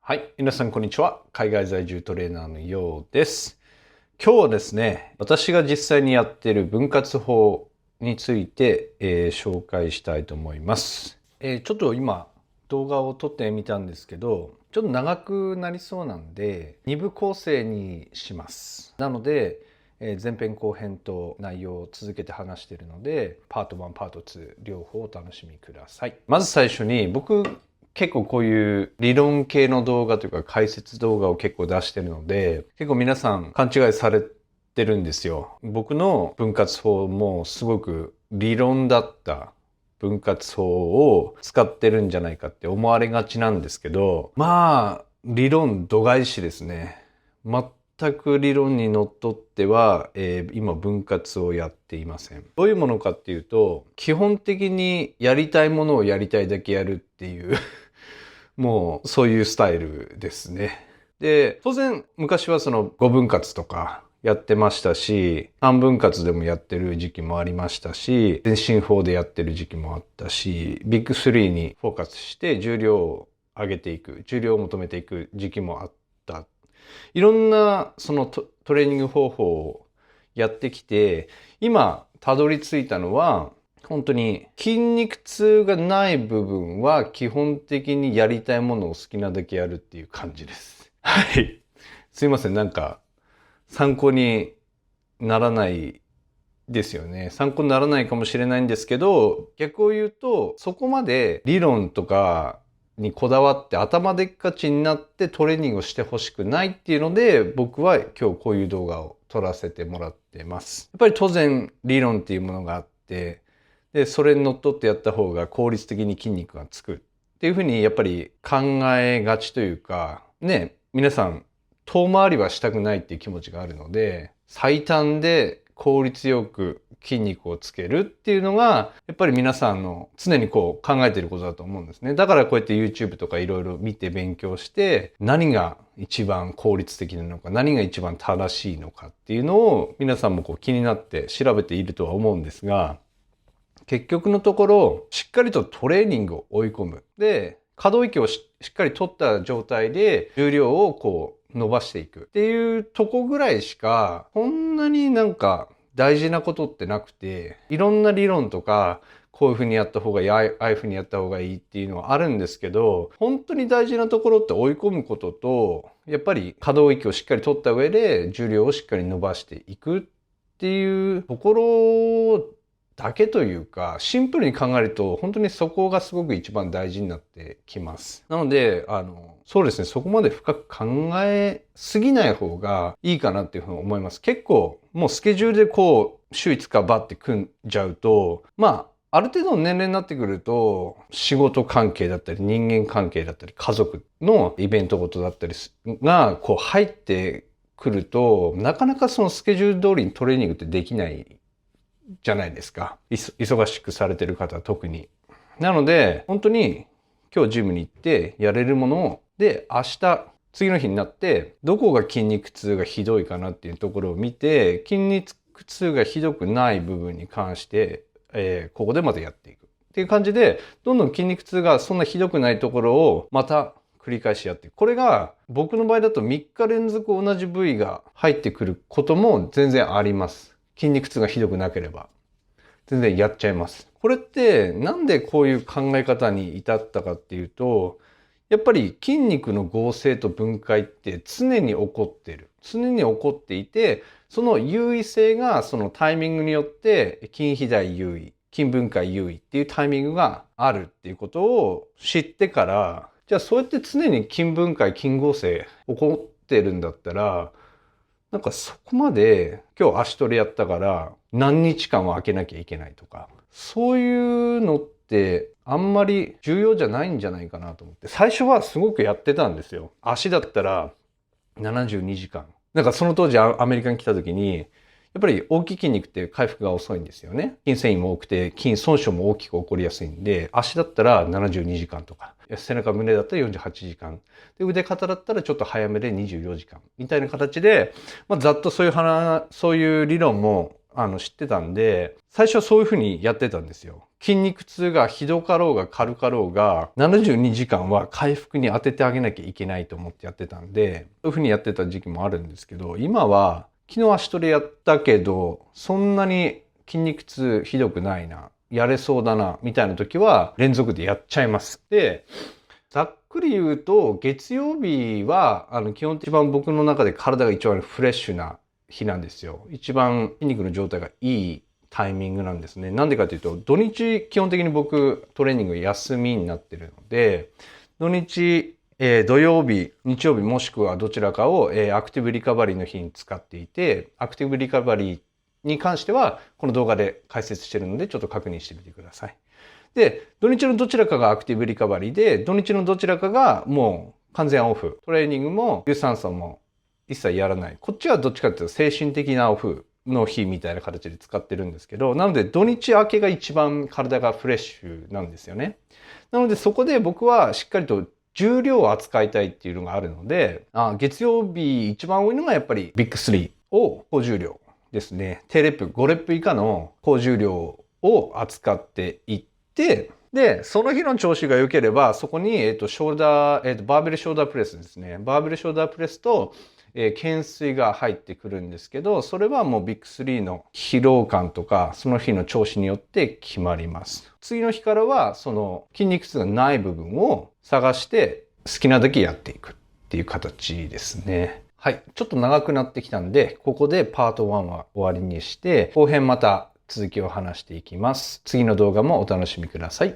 はい。皆さん、こんにちは。海外在住トレーナーのようです。今日はですね、私が実際にやっている分割法について、紹介したいと思います。ちょっと今、動画を撮ってみたんですけど、ちょっと長くなりそうなんで、2部構成にします。なので、前編後編と内容を続けて話しているので、パート1、パート2、両方お楽しみください。まず最初に、僕、結構こういう理論系の動画というか解説動画を結構出してるので、結構皆さん勘違いされてるんですよ。僕の分割法もすごく理論だった分割法を使ってるんじゃないかって思われがちなんですけど、まあ、理論度外視ですね。全く理論にのっとっては、今分割をやっていません。どういうものかっていうと、基本的にやりたいものをやりたいだけやるっていうもうそういうスタイルですね。で、当然昔はその5分割とかやってましたし、3分割でもやってる時期もありましたし、全身法でやってる時期もあったし、ビッグ3にフォーカスして重量を上げていく、重量を求めていく時期もあった。いろんなそのトレーニング方法をやってきて、今たどり着いたのは、本当に筋肉痛がない部分は基本的にやりたいものを好きなだけやるっていう感じです。はい。すいません。なんか参考にならないですよね。参考にならないかもしれないんですけど、逆を言うと、そこまで理論とかにこだわって頭でっかちになってトレーニングをしてほしくないっていうので、僕は今日こういう動画を撮らせてもらってます。やっぱり当然理論っていうものがあって、で、それにのっとってやった方が効率的に筋肉がつくっていうふうにやっぱり考えがちというか、ね、皆さん遠回りはしたくないっていう気持ちがあるので、最短で効率よく筋肉をつけるっていうのが、やっぱり皆さんの常にこう考えていることだと思うんですね。だからこうやって YouTube とかいろいろ見て勉強して、何が一番効率的なのか、何が一番正しいのかっていうのを皆さんもこう気になって調べているとは思うんですが、結局のところ、しっかりとトレーニングを追い込む。で、可動域をしっかり取った状態で重量をこう伸ばしていくっていうとこぐらいしか、こんなになんか大事なことってなくて、いろんな理論とか、こういうふうにやった方がいい、ああいうふうにやった方がいいっていうのはあるんですけど、本当に大事なところって追い込むことと、やっぱり可動域をしっかり取った上で重量をしっかり伸ばしていくっていうところだけというか、シンプルに考えると、本当にそこがすごく一番大事になってきます。なので、そうですね、そこまで深く考えすぎない方がいいかなっていうふうに思います。結構、もうスケジュールでこう、週5日バッて組んじゃうと、まあ、ある程度の年齢になってくると、仕事関係だったり、人間関係だったり、家族のイベントごとだったりが、こう入ってくると、なかなかそのスケジュール通りにトレーニングってできないじゃないですか。忙しくされてる方は特に。なので、本当に今日ジムに行ってやれるものを、で、明日、次の日になって、どこが筋肉痛がひどいかなっていうところを見て、筋肉痛がひどくない部分に関して、ここでまたやっていく。っていう感じで、どんどん筋肉痛がそんなひどくないところをまた繰り返しやっていく。これが僕の場合だと3日連続同じ部位が入ってくることも全然あります。筋肉痛がひどくなければ。全然やっちゃいます。これってなんでこういう考え方に至ったかっていうと、やっぱり筋肉の合成と分解って常に起こってる。常に起こっていて、その優位性がそのタイミングによって筋肥大優位、筋分解優位っていうタイミングがあるっていうことを知ってから、じゃあそうやって常に筋分解、筋合成起こってるんだったら、なんかそこまで今日足トレやったから何日間は空けなきゃいけないとか、そういうのってあんまり重要じゃないんじゃないかなと思って、最初はすごくやってたんですよ。足だったら72時間。なんかその当時アメリカに来た時に、やっぱり大きい筋肉って回復が遅いんですよね。筋繊維も多くて筋損傷も大きく起こりやすいんで、足だったら72時間とか、背中胸だったら48時間。で、腕肩だったらちょっと早めで24時間。みたいな形で、まあ、ざっとそういう理論も知ってたんで、最初はそういうふうにやってたんですよ。筋肉痛がひどかろうが軽かろうが、72時間は回復に当ててあげなきゃいけないと思ってやってたんで、そういう風にやってた時期もあるんですけど、今は昨日足トレやったけど、そんなに筋肉痛ひどくないな、やれそうだな、みたいな時は連続でやっちゃいます。で、ざっくり言うと、月曜日は、基本的に一番僕の中で体が一番フレッシュな日なんですよ。一番筋肉の状態がいいタイミングなんですね。なんでかというと、土日基本的に僕トレーニング休みになってるので、土日、土曜日、日曜日もしくはどちらかを、アクティブリカバリーの日に使っていて、アクティブリカバリーに関してはこの動画で解説してるのでちょっと確認してみてください。で、土日のどちらかがアクティブリカバリーで、土日のどちらかがもう完全オフ。トレーニングも有酸素も一切やらない。こっちはどっちかっていうと精神的なオフの日みたいな形で使ってるんですけど、なので土日明けが一番体がフレッシュなんですよね。なのでそこで僕はしっかりと重量を扱いたいっていうのがあるので、月曜日一番多いのがやっぱりビッグ3を高重量ですね。低レップ、5レップ以下の高重量を扱っていって、で、その日の調子が良ければ、そこに、ショルダー、バーベルショルダープレスですね。バーベルショルダープレスと、懸垂が入ってくるんですけど、それはもうビッグ3の疲労感とか、その日の調子によって決まります。次の日からは、その筋肉痛がない部分を探して、好きなだけやっていくっていう形ですね。はい。ちょっと長くなってきたんで、ここでパート1は終わりにして、後編また続きを話していきます。次の動画もお楽しみください。